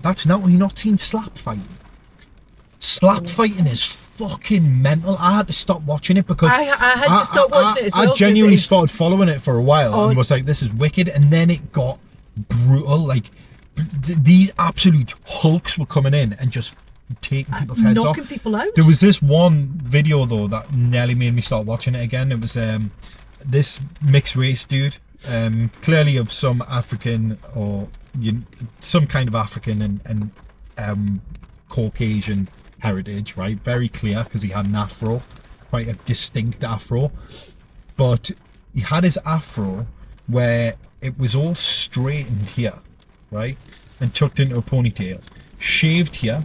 That's not, you're not seeing slap fighting. Slap fighting is fucking mental. I had to stop watching it because I had to stop watching it as well. I genuinely started following it for a while and was like, this is wicked. And then it got brutal. Like, these absolute hulks were coming in and just taking people's heads off. Knocking people out. There was this one video though that nearly made me start watching it again. It was this mixed race dude, clearly of some African or some kind of African and Caucasian heritage, right? Very clear because he had an afro, quite a distinct afro, but he had his afro where it was all straightened here, right, and tucked into a ponytail, shaved here,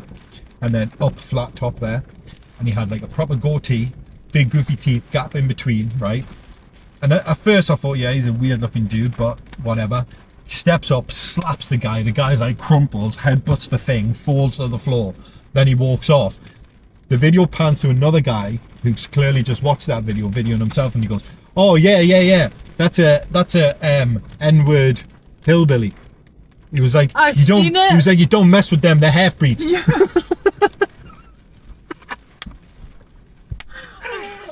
and then up flat top there, and he had like a proper goatee, big goofy teeth, gap in between, right? And at first I thought, yeah, he's a weird looking dude, but whatever. He steps up, slaps the guy's like crumples, headbutts the thing, falls to the floor, then he walks off. The video pans to another guy who's clearly just watched that video, videoing himself, and he goes, oh yeah, that's a N-word hillbilly. He was like, he was like, you don't mess with them, they're half-breeds. Yeah.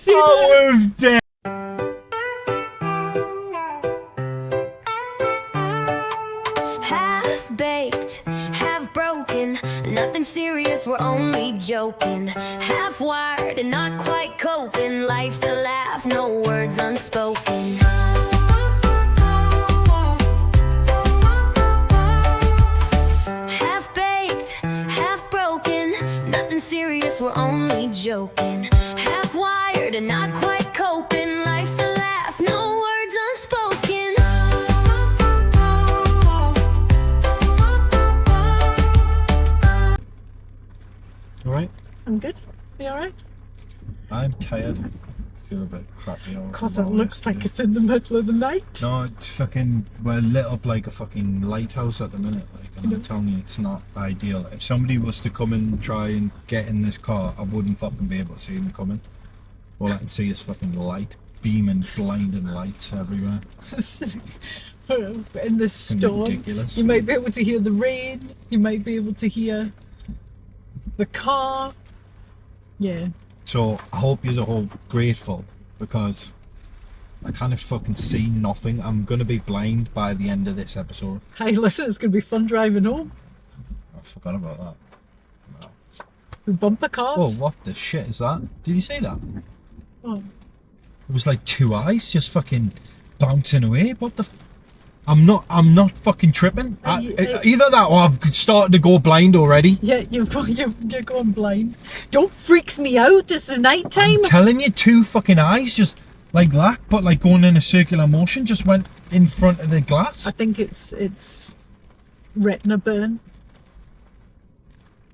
I was dead. Half-baked, half-broken, nothing serious, we're only joking. Half-wired and not quite coping, life's a laugh, no words unspoken. Half-baked, half-broken, nothing serious, we're only joking. Half-wired and not quite coping, life's a laugh, no words unspoken. Alright? I'm good. Are you alright? I'm tired. I feel a bit crappy. Because it looks like it's in the middle of the night. No, it's fucking, we're lit up like a fucking lighthouse at the minute, like, and I'm telling you, it's not ideal. If somebody was to come and try and get in this car, I wouldn't fucking be able to see them coming. All I can see is fucking light, beaming, blinding lights everywhere. In this storm, ridiculous. You might be able to hear the rain, you might be able to hear the car. Yeah. So I hope you're all grateful, because I kind of fucking see nothing. I'm gonna be blind by the end of this episode. Hey, listen, it's gonna be fun driving home. I forgot about that. No. With bumper cars. Oh, what the shit is that? Did you see that? Oh. It was like two eyes just fucking bouncing away. What the? I'm not fucking tripping. Either that or I've started to go blind already. Yeah, you're going blind. Don't freaks me out. It's the night time. I'm telling you, two fucking eyes just like that, but like going in a circular motion, just went in front of the glass. I think it's retina burn.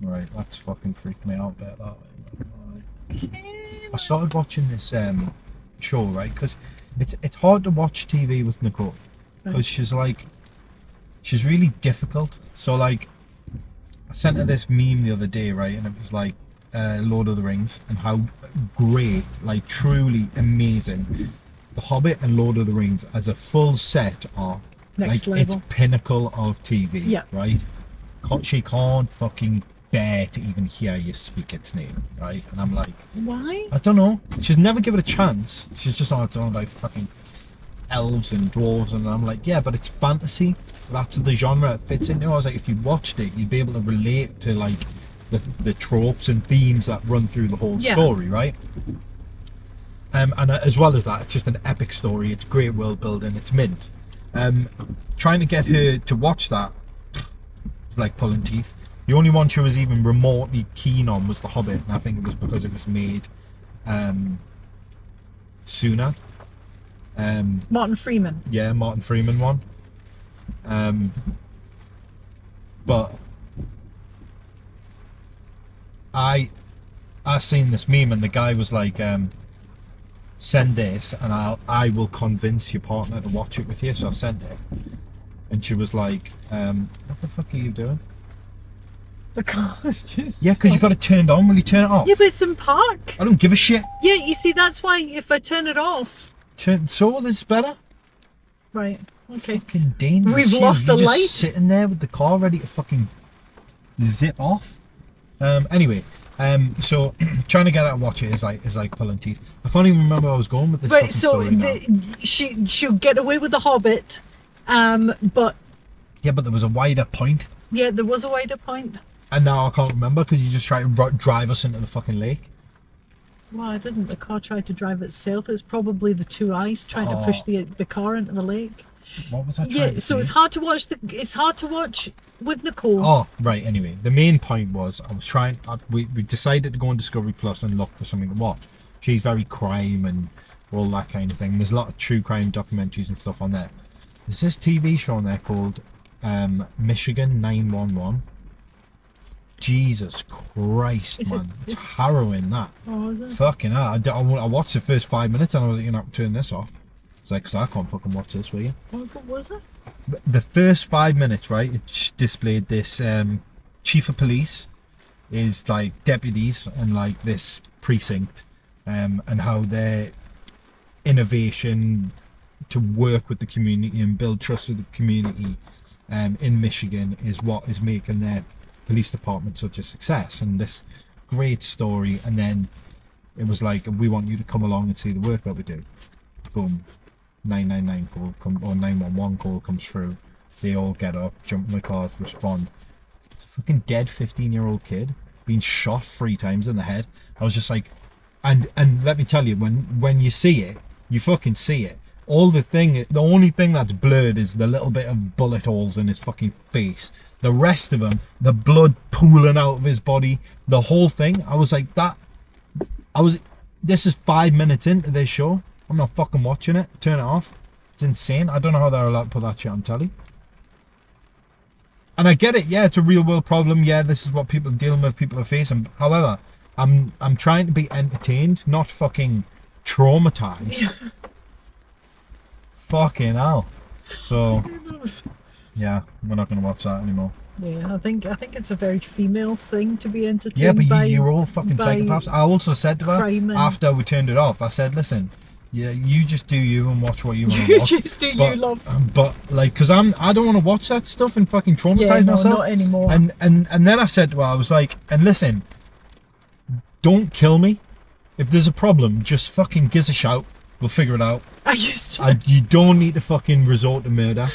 Right, that's fucking freaked me out a bit. I started watching this show, right? Because it's hard to watch TV with Nicole. Because she's really difficult. So like, I sent her this meme the other day, right, and it was like Lord of the Rings and how great, like truly amazing, The Hobbit and Lord of the Rings as a full set are. Next like level. It's pinnacle of TV. Yeah. Right. She can't fucking bear to even hear you speak its name, right? And I'm like, why? I don't know. She's never given it a chance. She's just on about fucking elves and dwarves, and I'm like, yeah, but it's fantasy. That's the genre it fits into. I was like, if you watched it, you'd be able to relate to like the tropes and themes that run through the whole story, right? And as well as that, it's just an epic story. It's great world building. It's mint. Trying to get her to watch that was like pulling teeth. The only one she was even remotely keen on was The Hobbit, and I think it was because it was made sooner. Martin Freeman. Yeah, Martin Freeman one. But I seen this meme and the guy was like, send this and I will convince your partner to watch it with you. So I sent it, and she was like, what the fuck are you doing? The car's just... Yeah, because you got it turned on. Will you turn it off? Yeah, but it's in park. I don't give a shit. Yeah, you see, that's why if I turn it off... So this is better. Right, okay. Fucking dangerous. We've lost a You're light. just sitting there with the car ready to fucking zip off. Anyway, so trying to get her to watch it is like pulling teeth. I can't even remember where I was going with this. Right, fucking so story now. she'll get away with the Hobbit, but Yeah, but there was a wider point, yeah, there was a wider point. and now I can't remember because you just tried to drive us into the fucking lake. Well, I didn't. The car tried to drive itself. It's probably the two eyes trying to push the car into the lake. What was I trying Yeah, to so say? it's hard to watch. It's hard to watch with Nicole. Oh, right. Anyway, the main point was I was trying. We decided to go on Discovery Plus and look for something to watch. She's very crime and all that kind of thing. There's a lot of true crime documentaries and stuff on there. There's this TV show on there called Michigan 911. Jesus Christ, Is it- man. It's harrowing, that. Oh, is it? Fucking hell. I watched the first 5 minutes and I was like, you're not turn this off. It's like, because I can't fucking watch this, will you? What was it? The first 5 minutes, right, it displayed this chief of police is like deputies and like this precinct, and how their innovation to work with the community and build trust with the community in Michigan is what is making their police department such a success. And this great story, and then it was like, we want you to come along and see the work that we do. Boom. 999 call or 911 call comes through. They all get up, jump in the cars, respond. It's a fucking dead 15-year-old kid being shot 3 times in the head. I was just like, and let me tell you, when you see it, you fucking see it. The only thing that's blurred is the little bit of bullet holes in his fucking face. The rest of him, the blood pooling out of his body, the whole thing. I was like, this is 5 minutes into this show. I'm not fucking watching it. Turn it off. It's insane. I don't know how they're allowed to put that shit on telly. And I get it. Yeah, it's a real world problem. Yeah, this is what people are dealing with, people are facing. However, I'm trying to be entertained, not fucking traumatized. Fucking hell. So, yeah, we're not going to watch that anymore. Yeah, I think it's a very female thing to be entertained. Yeah, but by, you're all fucking by psychopaths. I also said to her crime and- after we turned it off, I said, listen, yeah, you just do you and watch what you want to You watch. just do you, love. But like, because I don't want to watch that stuff and fucking traumatize Yeah, no, myself. not anymore. And then I said to her, I was like, and listen, don't kill me. If there's a problem, just fucking give us a shout. We'll figure it out. I used to. You don't need to fucking resort to murder.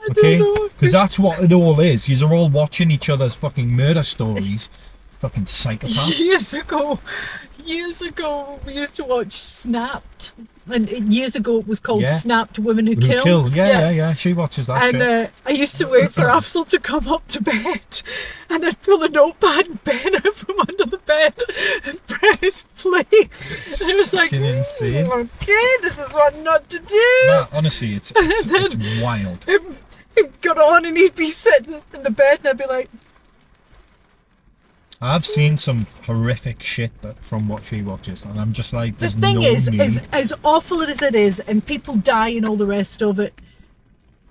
Okay? don't know. Because that's what it all is. You're all watching each other's fucking murder stories. Fucking psychopaths. Years ago, we used to watch Snapped, and years ago it was called Yeah. Snapped: Women Who Who Kill. kill. Yeah. She watches that shit. And I used to wait for Afsal to come up to bed, and I'd pull a notepad and pen out from under the bed and press play. And it was like, Fucking insane. okay, this is what not to do. No, honestly, it's wild. He'd got on and he'd be sitting in the bed, and I'd be like, I've seen some horrific shit from what she watches, and I'm just like, the there's thing no is, need. as awful as it is, and people die and all the rest of it,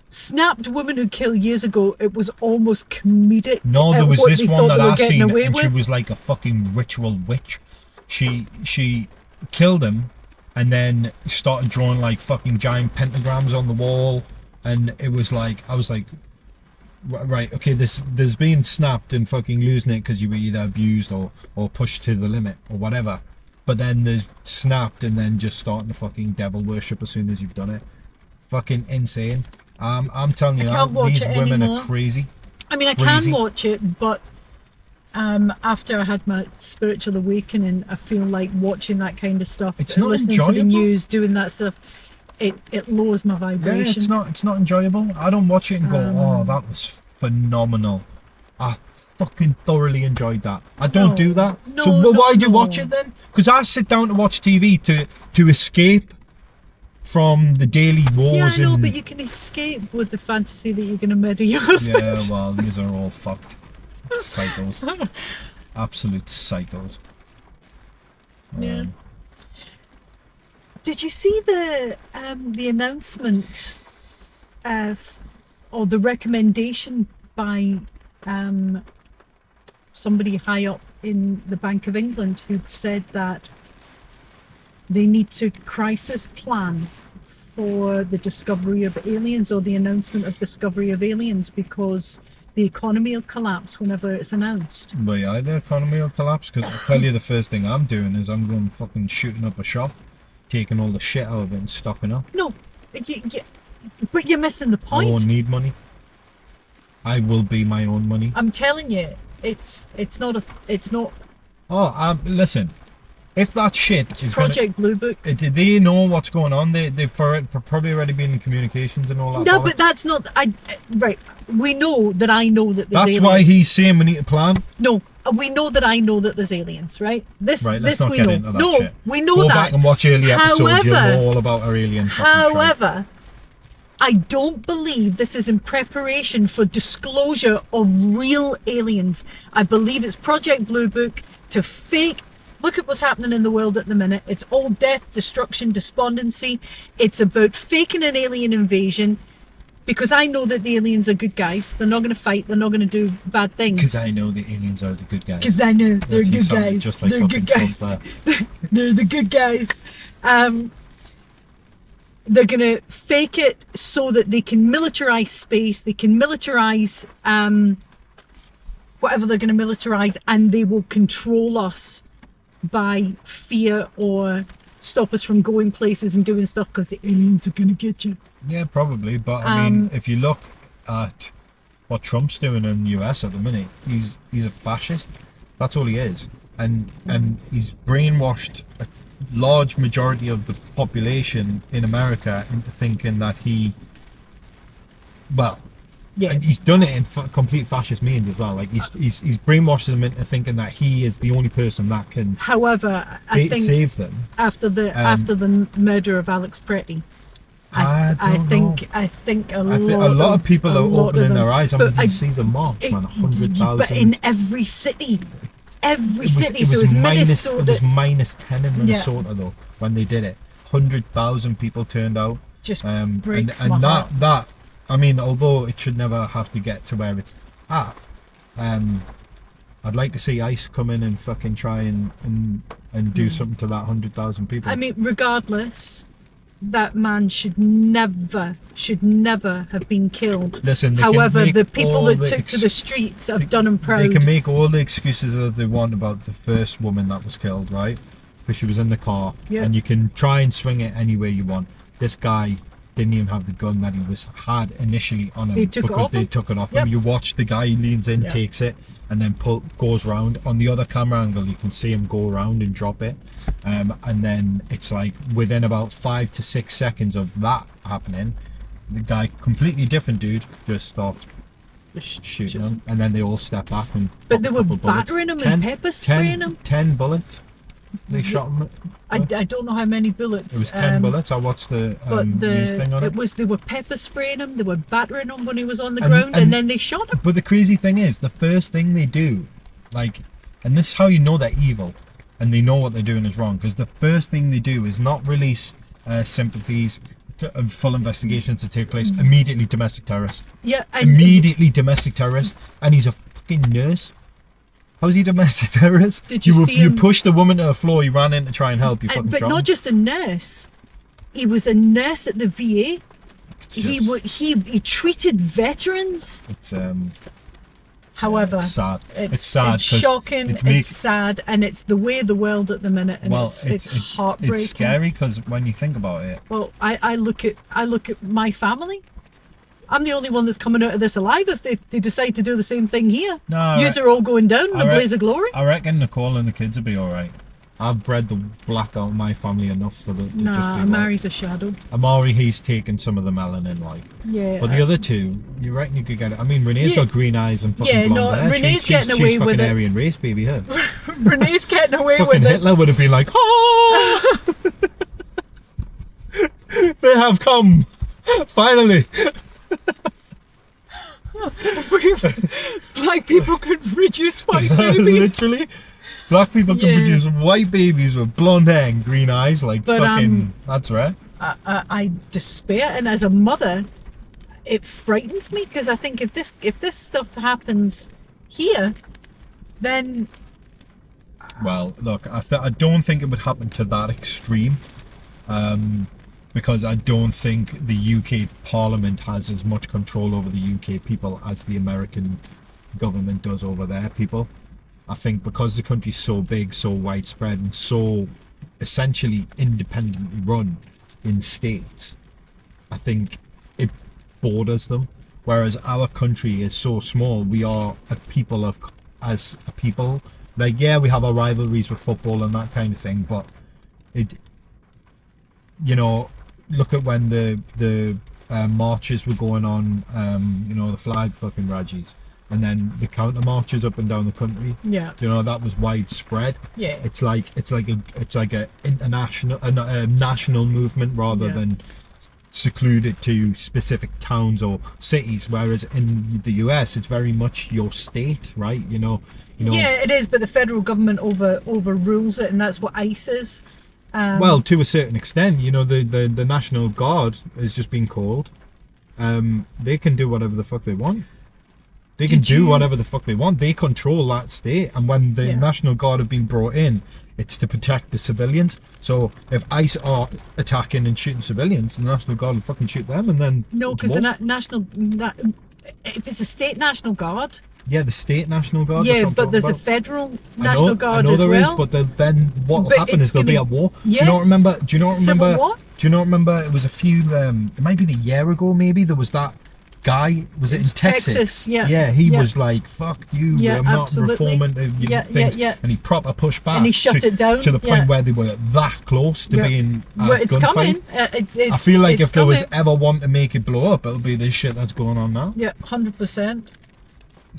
Snapped: Women Who Kill years ago, it was almost comedic. No, there at was what this they one thought that they were I getting seen, away and she with. was like a fucking ritual witch. She killed him, and then started drawing like fucking giant pentagrams on the wall, and it was like, I was like, right, okay, there's being snapped and fucking losing it because you were either abused or pushed to the limit or whatever. But then there's snapped and then just starting to fucking devil worship as soon as you've done it. Fucking insane. I'm telling you I now, can't watch these it women anymore. are crazy. I mean, I Crazy. can watch it, but after I had my spiritual awakening, I feel like watching that kind of stuff, It's not listening to the enjoyable. news, doing that stuff, it lowers my Yeah, vibration. it's not enjoyable. I don't watch it and go, oh, that was phenomenal. I fucking thoroughly enjoyed that. I don't No. do that. No, So no, why do you no. watch it then? Because I sit down to watch TV to escape from the daily wars. Yeah, I know, and but you can escape with the fantasy that you're going to murder your husband. yeah, well, these are all fucked psychos. Absolute psychos. Yeah. Did you see the announcement or the recommendation by somebody high up in the Bank of England who'd said that they need to crisis plan for the discovery of aliens or the announcement of discovery of aliens because the economy will collapse whenever it's announced. But yeah, the economy will collapse, because I'll tell you the first thing I'm doing is I'm going fucking shooting up a shop, taking all the shit out of it and stocking up. No, but you're missing the I won't point. need money. I will be my own money. I'm telling you, it's not. Oh, listen. If that shit is Project Blue Book. do they know what's going on? They've probably already been in communications and all that. No, bollocks. but that's not. Right. We know that I know that there's That's aliens. why he's saying we need to plan. No, we know that I know that there's aliens, right? This, Right, let's this not we get know. into that No, shit. we know Go that. back and watch early episodes. You'll However- know all about our alien fucking tribe. However, I don't believe this is in preparation for disclosure of real aliens. I believe it's Project Blue Book to fake. Look at what's happening in the world at the minute. It's all death, destruction, despondency. It's about faking an alien invasion, because I know that the aliens are good guys. They're not going to fight. They're not going to do bad things. Because I know the aliens are the good guys. Because I know they're That's good sounded guys. just like They're fucking good guys. Trump there. They're the good guys. They're gonna fake it so that they can militarize space. They can militarize whatever they're gonna militarize, and they will control us by fear or stop us from going places and doing stuff, because the aliens are gonna get you. Yeah, probably. But I mean, if you look at what Trump's doing in the US at the minute, he's a fascist. That's all he is, and he's brainwashed a large majority of the population in America into thinking that Yeah. and he's done it in complete fascist means as well. Like he's brainwashed them into thinking that he is the only person that can However, I think save them. after the murder of Alex Pretti, I think a lot of people are opening their eyes. I mean, you can see the march, man. 100,000. But in every city. Every city. It So was it was minus. It Minnesota. was minus 10 in Minnesota though when they did it. 100,000 people turned out. Just and breaks my and heart. that I mean, although it should never have to get to where it's at, I'd like to see ICE come in and fucking try and do something to that 100,000 people. I mean, regardless, that man should never have been killed. Listen, they can however, make the people all that the took to the streets have done him proud. They can make all the excuses that they want about the first woman that was killed, right? Because she was in the car, Yeah. and you can try and swing it any way you want. This guy didn't even have the gun that he had initially on him, They took it because off they him? took it off Yep. him. You watch the guy, he leans in, Yeah. takes it, and then goes round. On the other camera angle, you can see him go around and drop it, and then it's like within about 5 to 6 seconds of that happening, the guy, completely different dude, just starts shooting Just- them, and then they all step back and But pop they a were couple bullets. battering him and pepper spraying him. 10 bullets they shot him. I don't know how many bullets. It was 10 bullets. I watched the But news thing on it. they were pepper spraying him. They were battering him when he was on the And- ground, and- and then they shot him. But the crazy thing is, the first thing they do, like, and this is how you know they're evil and they know what they're doing is wrong, because the first thing they do is not release sympathies, full investigations to take place. Immediately domestic terrorists. Yeah, Immediately domestic terrorists, and he's a fucking nurse. How's he domestic terrorist? Did you see you him- pushed the woman to the floor. He ran in to try and help. You fucking but shot not him. just a nurse. He was a nurse at the VA. He treated veterans. It's However, it's sad. It's It's sad. It's 'cause shocking. It's It's sad, and it's the way of the world at the minute, and it's heartbreaking. It's scary because when you think about it, Well, I look at my family. I'm the only one that's coming out of this alive. If they decide to do the same thing here, No, yous are all going down in a blaze of glory. I reckon Nicole and the kids will be all right. I've bred the black out of my family enough for the to just be Nah, like- Mary's a shadow. Amari, he's taken some of the melanin, like. Yeah. But the other two, you reckon you could get it? I mean, Renee's Yeah. got green eyes and fucking Yeah, blonde no, hair. Renee's she's getting away with fucking it. Aryan race, baby, her. Renee's getting away Fucking with it. Hitler would have been like, oh! They have come! Finally! Black people could reduce white babies. Literally. Black people can Yeah. produce white babies with blonde hair and green eyes, like But, fucking, that's rare. I despair, and as a mother, it frightens me, because I think if this stuff happens here, then Well, look, I don't think it would happen to that extreme, because I don't think the UK Parliament has as much control over the UK people as the American government does over their people. I think because the country's so big, so widespread, and so essentially independently run in states, I think it borders them. Whereas our country is so small, we are as a people. Like, yeah, we have our rivalries with football and that kind of thing, but it, you know, look at when the marches were going on, you know, the flag fucking rallies, and then the counter marches up and down the country. Yeah. You know, that was widespread. Yeah. It's like a international, a national movement rather than secluded to specific towns or cities. Whereas in the US, it's very much your state, right? You know. Yeah, it is, but the federal government overrules it, and that's what ICE is. Well, to a certain extent, you know, the National Guard has just been called. They can do whatever the fuck they want. They can do whatever the fuck they want. They control that state. And when the National Guard have been brought in, it's to protect the civilians. So if ICE are attacking and shooting civilians, the National Guard will fucking shoot them, and then... No, because if it's a state National Guard... Yeah, the state National Guard. Yeah, but there's a federal National Guard as well. I know there is, but then what will happen is there'll be a war. Yeah. Do you not remember? Civil war? Do you not remember? It was a few. It might be a year ago. Maybe there was that guy. Was it in Texas? Yeah. Yeah, he was like, "Fuck you! Yeah, I'm not absolutely. reforming things." And he proper pushed back. And he shut it down to the point where they were that close to being it's gunfight. Coming. I feel like if there was ever one to make it blow up, it'll be this shit that's going on now. Yeah, 100%.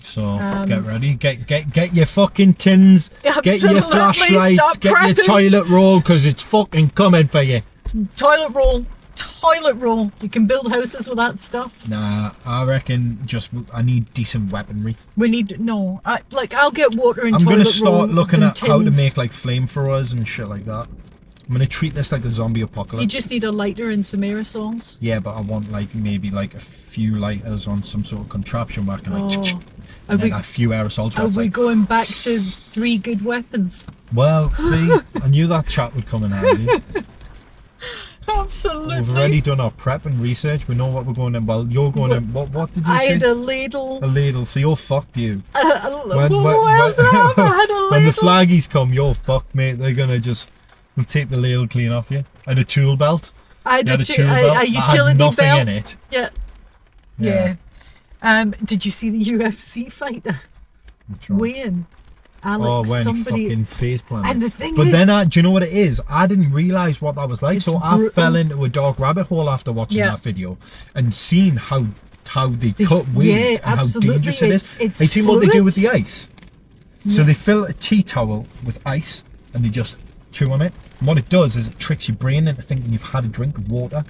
So get ready, get your fucking tins, get your flashlights, get your toilet roll, because it's fucking coming for you. Toilet roll. You can build houses with that stuff. Nah, I reckon I need decent weaponry. I'll get water and I'm toilet gonna start roll, looking some at how to tins. make like flamethrowers and shit like that. I'm gonna treat this like a zombie apocalypse. You just need a lighter and some aerosols. Yeah, but I want maybe a few lighters on some sort of contraption where I can and then a few aerosols. Are we going back to 3 good weapons? Well, see, I knew that chat would come in handy. Absolutely. We've already done our prep and research. We know what we're going in. Well, you're going in. What did you say? I had a ladle. A ladle. So you're fucked, you. What else did I have? I had a ladle. When the flaggies come, you're fucked, mate. They're gonna just take the ladle clean off you. And a tool belt. I had a tool belt. a utility nothing belt. in it. Yeah. Did you see the UFC fighter? Weighing. Alex, when somebody he fucking face planted. And the thing but is, then do you know what it is? I didn't realise what that was like. So I brutal. fell into a dark rabbit hole after watching that video and seeing how they cut weight and how dangerous it is. It's you seen what they do with fluid. the ice? So they fill a tea towel with ice and they just chew on it. And what it does is it tricks your brain into thinking you've had a drink of water.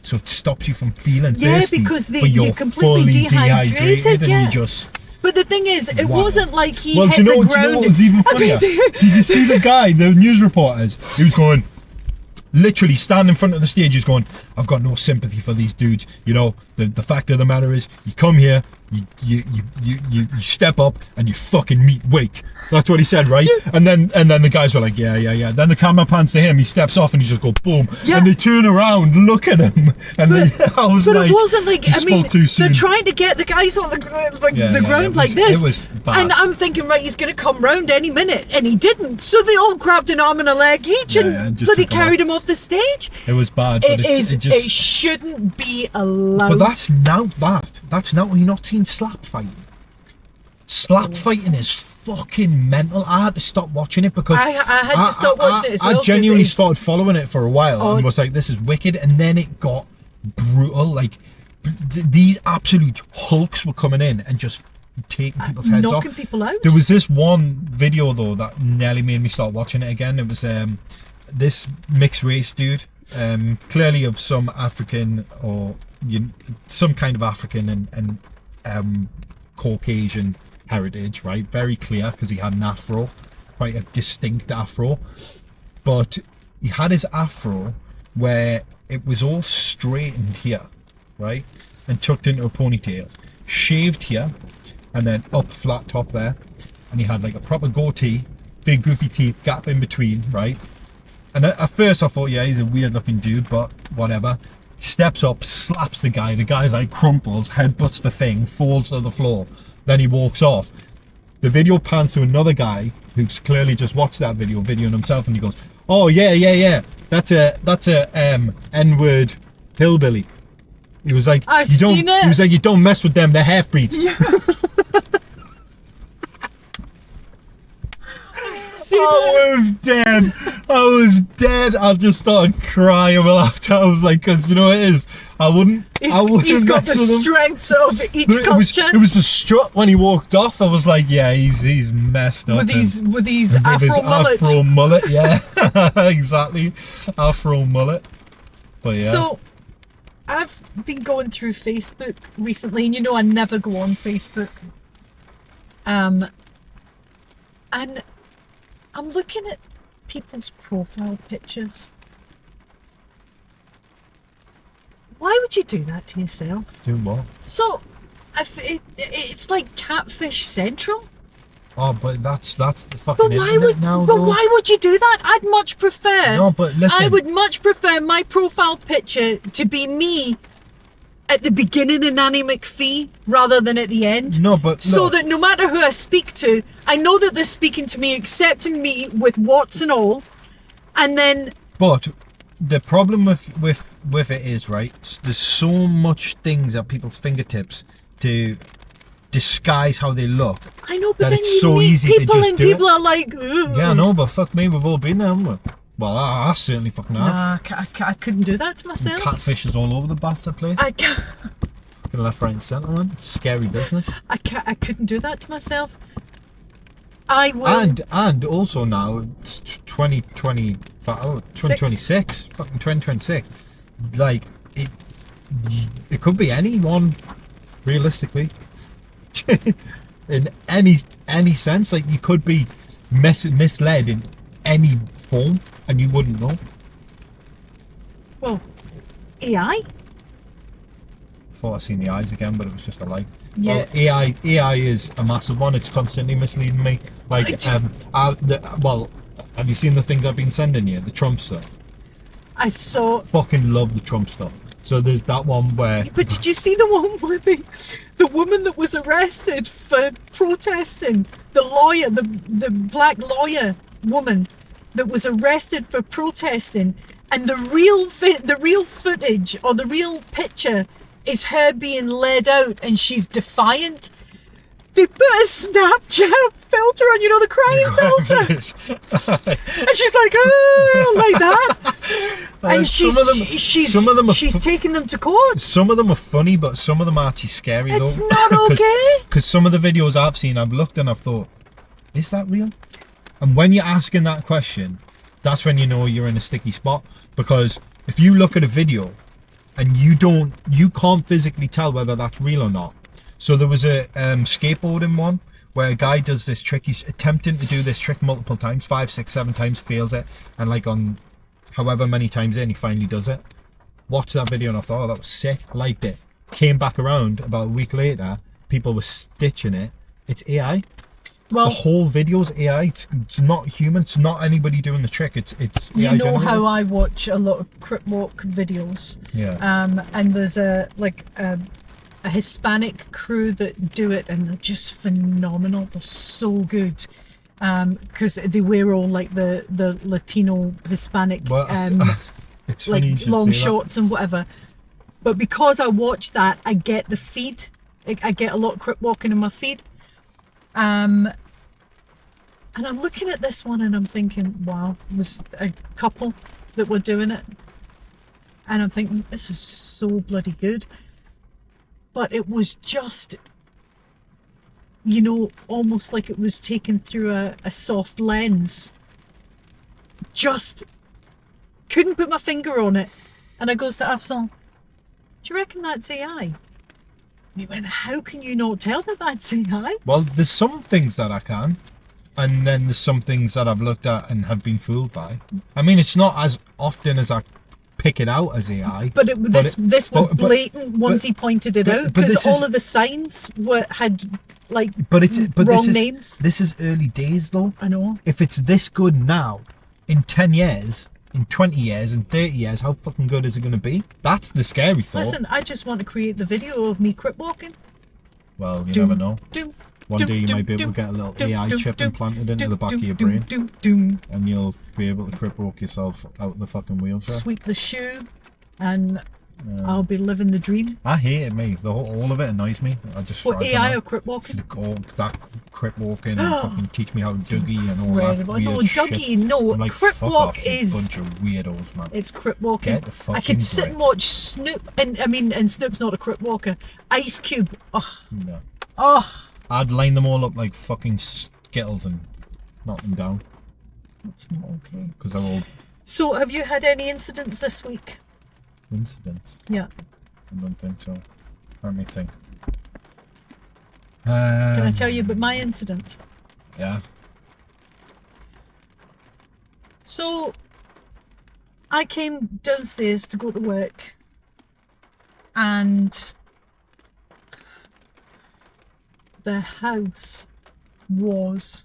So it stops you from feeling thirsty. Because but you're completely fully dehydrated and yeah. you just... But the thing is, it wasn't like he well, hit do you know the ground. what was even funnier? Did you see the guy, the news reporters? He was going, literally stand in front of the stage. He's going, I've got no sympathy for these dudes. You know, the fact of the matter is, you come here, you step up, and you fucking meet weight. That's what he said, right? And then the guys were like, yeah. Then the camera pans to him. He steps off, and he just goes boom. Yeah. And they turn around, look at him, and I was like, it wasn't like, I mean, too soon. They're trying to get the guys on the ground like this. It was bad. And I'm thinking, right, he's going to come round any minute, and he didn't. So they all grabbed an arm and a leg each, and bloody carried him off the stage. It was bad. But it shouldn't be allowed. But that's not what you're not seeing slap fighting. Slap fighting is fucking mental. I had to stop watching it because I had to stop watching it as well. I genuinely started following it for a while and was like, this is wicked. And then it got brutal. Like these absolute hulks were coming in and just taking people's heads off. Knocking people out. There was this one video though that nearly made me start watching it again. It was this mixed race dude, clearly of some African or some kind of African and Caucasian heritage, right? Very clear because he had an afro, quite a distinct afro. But he had his afro where it was all straightened here, right? And tucked into a ponytail, shaved here, and then up flat top there. And he had like a proper goatee, big goofy teeth, gap in between, right? And at first I thought, yeah, he's a weird looking dude, but whatever. Steps up, slaps the guy. The guy's like crumples, headbutts the thing, falls to the floor. Then he walks off. The video pans to another guy who's clearly just watched that video, videoing himself, and he goes, "Oh yeah. That's a N-word hillbilly." He was like, Seen it. He was like, "You don't mess with them. They're half-breeds." Yeah. I was dead. I just started crying after. I was like, because you know what it is. I wouldn't He's got mess the with him. strengths of each culture. It was the strut when he walked off. I was like, yeah, he's messed up. with his his afro mullet. yeah, exactly, afro mullet. But yeah. So, I've been going through Facebook recently, and you know I never go on Facebook. And I'm looking at people's profile pictures. Why would you do that to yourself? Do what? So, it's like Catfish Central. Oh, but that's the fucking But why internet would now, but though. why would you do that? I'd much prefer. No, but listen. I would much prefer my profile picture to be me at the beginning of Nanny McPhee rather than at the end. No, but so look. that no matter who I speak to, I know that they're speaking to me, accepting me with warts and all, and then. But the problem with it is, right, there's so much things at people's fingertips to disguise how they look. I know, but that then it's you so meet easy to people just and do people it. are like, ugh. Yeah, no, but fuck me, we've all been there, haven't we? Well, I certainly fucking have. Nah, I couldn't do that to myself. Catfishes all over the bastard place. I can't. Fucking left, right, and centre, man. It's scary business. I couldn't do that to myself. I will. And also now it's 2026, fucking 2026. Like it could be anyone, realistically. In any sense, like you could be misled in any form, and you wouldn't know. Well, AI. Thought I seen the eyes again, but it was just a light. Yeah. Well, AI is a massive one. It's constantly misleading me. Like, have you seen the things I've been sending you? The Trump stuff. I saw. Fucking love the Trump stuff. So there's that one where. But did you see the one where the woman that was arrested for protesting, the lawyer, the black lawyer woman that was arrested for protesting, and the real footage or the real picture is her being led out and she's defiant. They put a Snapchat filter on, you know, the crying filter, and she's like, oh, like that. And she's taking them to court. Some of them are funny, but some of them are actually scary. It's though. not okay. Because some of the videos I've seen, I've looked and I've thought, is that real? And when you're asking that question, that's when you know you're in a sticky spot. Because if you look at a video and you can't physically tell whether that's real or not. So there was a skateboarding one where a guy does this trick. He's attempting to do this trick multiple times, 5, 6, 7 times, fails it, and like on however many times in, he finally does it. Watched that video and I thought, oh, that was sick. I liked it. Came back around about a week later. People were stitching it. It's AI. Well, the whole video's AI. It's not human. It's not anybody doing the trick. It's AI you know generated. how I watch a lot of crip walk videos. Yeah. And there's a Hispanic crew that do it, and they're just phenomenal. They're so good. Because they wear all like the Latino Hispanic Well, it's funny you like should long say that. shorts and whatever. But because I watch that, I get the feed. I get a lot of crip walking in my feed. And I'm looking at this one and I'm thinking, wow, it was a couple that were doing it. And I'm thinking, this is so bloody good. But it was just, you know, almost like it was taken through a soft lens. Just couldn't put my finger on it. And I goes to Afzal, do you reckon that's AI? And he went, how can you not tell that that's AI? Well, there's some things that I can, and then there's some things that I've looked at and have been fooled by. I mean, it's not as often as I pick it out as AI. But this was blatant once he pointed it out, but because all of the signs had like wrong names. This is early days though. I know. If it's this good now, in 10 years, in 20 years, in 30 years, how fucking good is it going to be? That's the scary thought. Listen, I just want to create the video of me crip walking. Well, you never know. One day you might be able to get a little AI chip doom, implanted into the back of your doom, brain, doom, doom. and you'll be able to crip walk yourself out the fucking wheelchair. Sweep the shoe, and I'll be living the dream. I hate it, mate. All of it annoys me. I just What, I don't AI know. or crip walking? That crip walking and fucking teach me how to Dougie and all that Incredible. weird No, shit. Dougie, no. I'm like, Crip fuck walk off, you is... bunch of weirdos, man. It's crip walking. Get the fucking I could sit grip. and watch Snoop, and Snoop's not a crip walker. Ice Cube. Oh, No. oh. I'd line them all up like fucking Skittles and knock them down That's not okay. because they're all So, have you had any incidents this week? incidents. Yeah. I don't think so. Let me think. Can I tell you about my incident? Yeah. So, I came downstairs to go to work, and the house was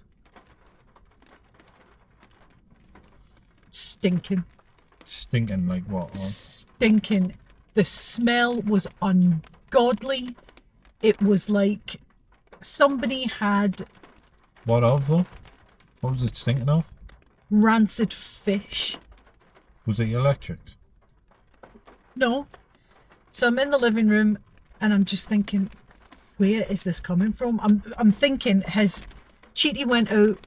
stinking. Stinking like what? Huh? Stinking. The smell was ungodly. It was like somebody had What of though? What was it stinking of? rancid fish. Was it electrics? No. So I'm in the living room and I'm just thinking, where is this coming from? I'm thinking, has Cheaty went out,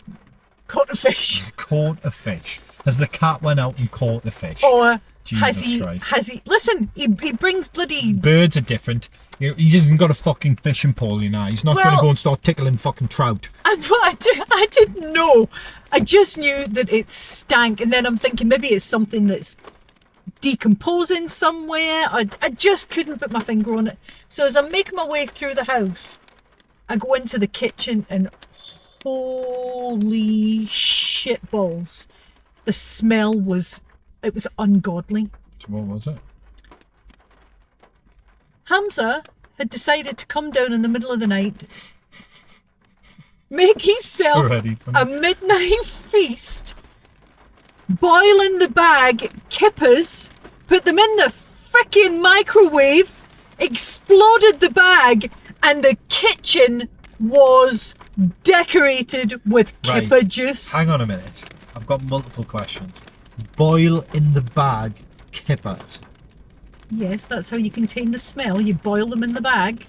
caught a fish? Caught a fish. As the cat went out and caught the fish. Or Jesus Christ. has he, listen, he brings bloody, Birds are different. He just got a fucking fishing pole, you know. He's not going to Well- go and start tickling fucking trout. I didn't know. I just knew that it stank, and then I'm thinking maybe it's something that's decomposing somewhere. I just couldn't put my finger on it. So as I'm making my way through the house, I go into the kitchen and holy shit balls. The smell was ungodly. So what was it? Hamza had decided to come down in the middle of the night, make himself Already funny. a midnight feast, boil in the bag kippers, put them in the frickin' microwave, exploded the bag, and the kitchen was decorated with Right. kipper juice. Hang on a minute. I've got multiple questions. Boil in the bag kippers. Yes, that's how you contain the smell. You boil them in the bag.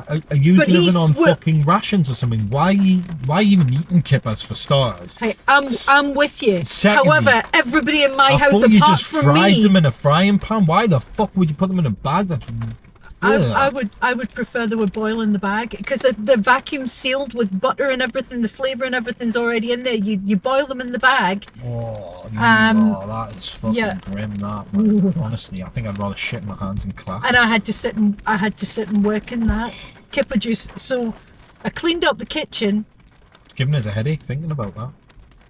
Are you But living he's on swi- fucking rations or something? Why even eating kippers for starters? Hey, I'm with you. Secondly, However, everybody in my I house, thought you apart just from fried me, them in a frying pan. Why the fuck would you put them in a bag? That's I would prefer they would boil in the bag because they're vacuum sealed with butter and everything. The flavour and everything's already in there. You boil them in the bag. that is fucking yeah. grim. That man. Honestly, I think I'd rather shit my hands and clap. And I had to sit and work in that kipper juice. So I cleaned up the kitchen It's giving us a headache thinking about that.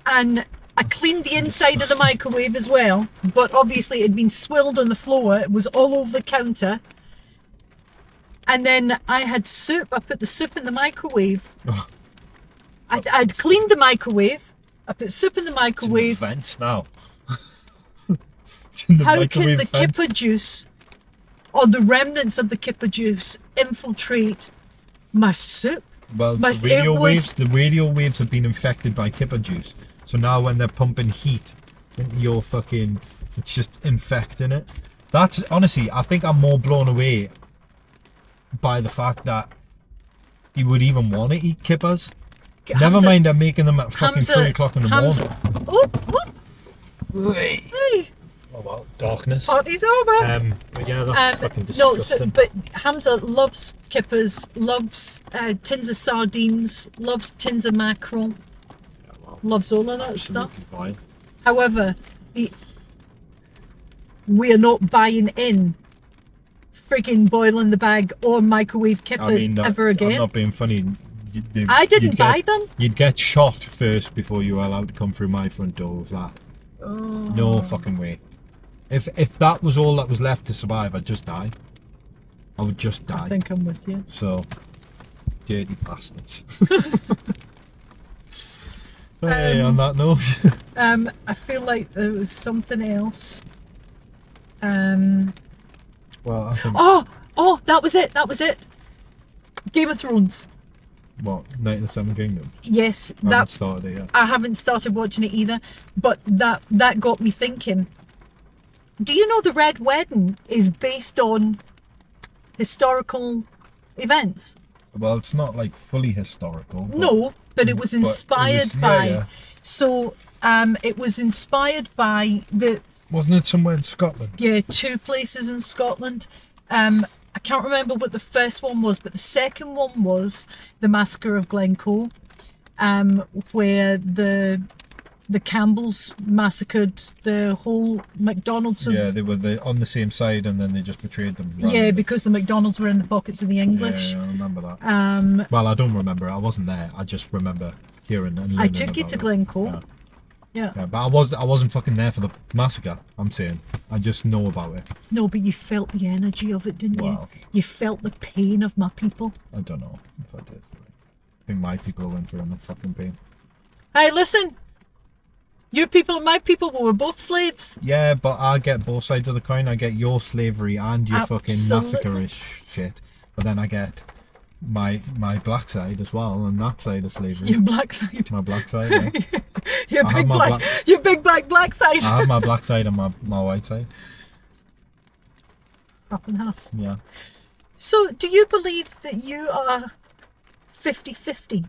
and I cleaned the inside of the microwave as well. But obviously it had been swilled on the floor. It was all over the counter. And then I had soup. I put the soup in the microwave. I'd cleaned the microwave. I put soup in the It's in the microwave. vents now. It's in the How can microwave the vents. kipper juice or the remnants of the kipper juice infiltrate my soup? Well, But the radio waves have been infected by kipper juice. So now when they're pumping heat into your fucking, it's just infecting it. That's honestly, I think I'm more blown away by the fact that you would even want to eat kippers. Never Hamza- mind, I'm making them at fucking Hamza- 3 o'clock in the Hamza- morning. Oh, hey, Oh well, darkness. party's over. But yeah, that's fucking No, disgusting. but Hamza loves kippers, loves tins of sardines, loves tins of mackerel, loves all of that stuff. Fine. However, we're not buying in frigging boil in the bag or microwave kippers ever again. I'm not being funny. I didn't buy them. You'd get shot first before you were allowed to come through my front door with that. Oh. No fucking way. If that was all that was left to survive, I'd just die. I would just die. I think I'm with you. So, dirty bastards. Hey, on that note. I feel like there was something else. Well, I think. Oh, that was it. Game of Thrones. What? Night of the Seven Kingdoms? Yes, I haven't started it yet. I haven't started watching it either, but that got me thinking. Do you know the Red Wedding is based on historical events? Well, it's not like fully historical. But, No, but it was inspired by. Yeah. So, it was inspired by the Wasn't it somewhere in Scotland? 2 places in Scotland. I can't remember what the first one was, but the second one was the Massacre of Glencoe, where the Campbells massacred the whole McDonald's. Yeah, they were on the same side, and then they just betrayed them. Yeah, because the McDonald's were in the pockets of the English. Yeah, I remember that. Well, I don't remember it. I wasn't there. I just remember hearing and learning I took you about to it. Glencoe. Yeah. Yeah, but I wasn't fucking there for the massacre. I'm saying I just know about it. No, but you felt the energy of it, didn't Wow. you? You felt the pain of my people. I don't know if I did. I think my people went through enough fucking pain. Hey, listen. Your people and my people were both slaves. Yeah, but I get both sides of the coin. I get your slavery and your fucking Absolutely. massacre-ish shit. But then I get my black side as well, and that side of slavery. Your black side. My black side, yeah. Your I have big my black. Your big black side. I have my black side and my white side. Half and half. Yeah. So, do you believe that you are 50-50?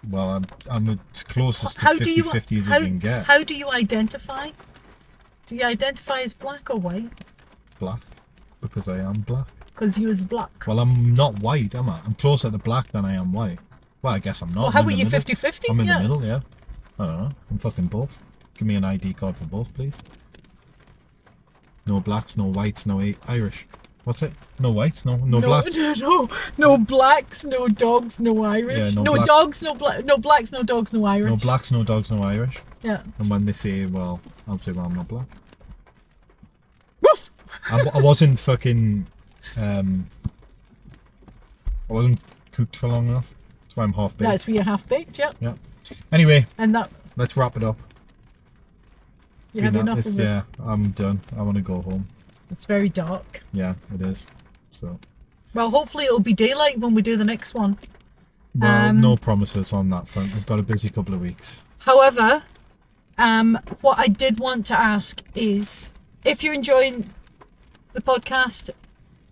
Well, I'm as closest to How do you 50-50 as you can get. How do you identify? Do you identify as black or white? Black. Because I am black. Because you is black. Well, I'm not white, am I? I'm closer to black than I am white. Well, I guess I'm not. Well, how I'm about in you the middle. 50-50? I'm in Yeah. the middle, yeah. I don't know. I'm fucking both. Give me an ID card for both, please. No blacks, no whites, no Irish. What's it? No whites, no blacks. No blacks, no dogs, no Irish. Yeah, no black- dogs, no blacks, no dogs, no Irish. No blacks, no dogs, no Irish. Yeah. And when they say, well, I'll say, well, I'm not black. Woof! I wasn't fucking. I wasn't cooked for long enough. That's why I'm half baked. That's where you're half baked, yeah. Yeah. Anyway, And that let's wrap it up. you had Been at enough of this. Yeah, I'm done. I want to go home. It's very dark. Yeah, it is. So, Well, hopefully it'll be daylight when we do the next one. well, no promises on that front. I've got a busy couple of weeks. However, what I did want to ask is, if you're enjoying the podcast,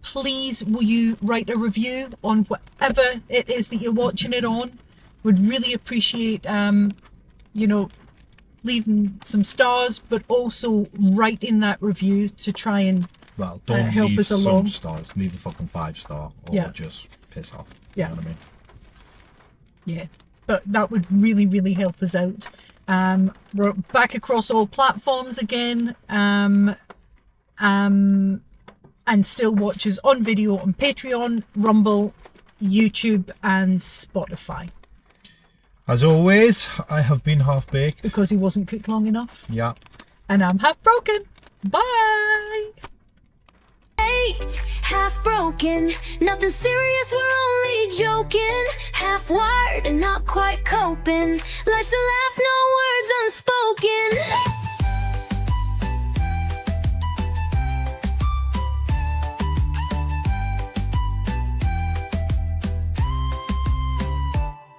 please will you write a review on whatever it is that you're watching it on. Would really appreciate, leaving some stars, but also writing that review to try and Well, don't help leave us some along. stars. Leave a fucking 5-star, or Yeah. just piss off. Yeah. You know what I mean? Yeah, but that would really, really help us out. We're back across all platforms again, and still watch us on video on Patreon, Rumble, YouTube, and Spotify. As always, I have been half baked. Because he wasn't cooked long enough. Yeah. And I'm half broken. Bye! Baked, half broken, nothing serious, we're only joking. Half wired and not quite coping. Life's a laugh, no words unspoken.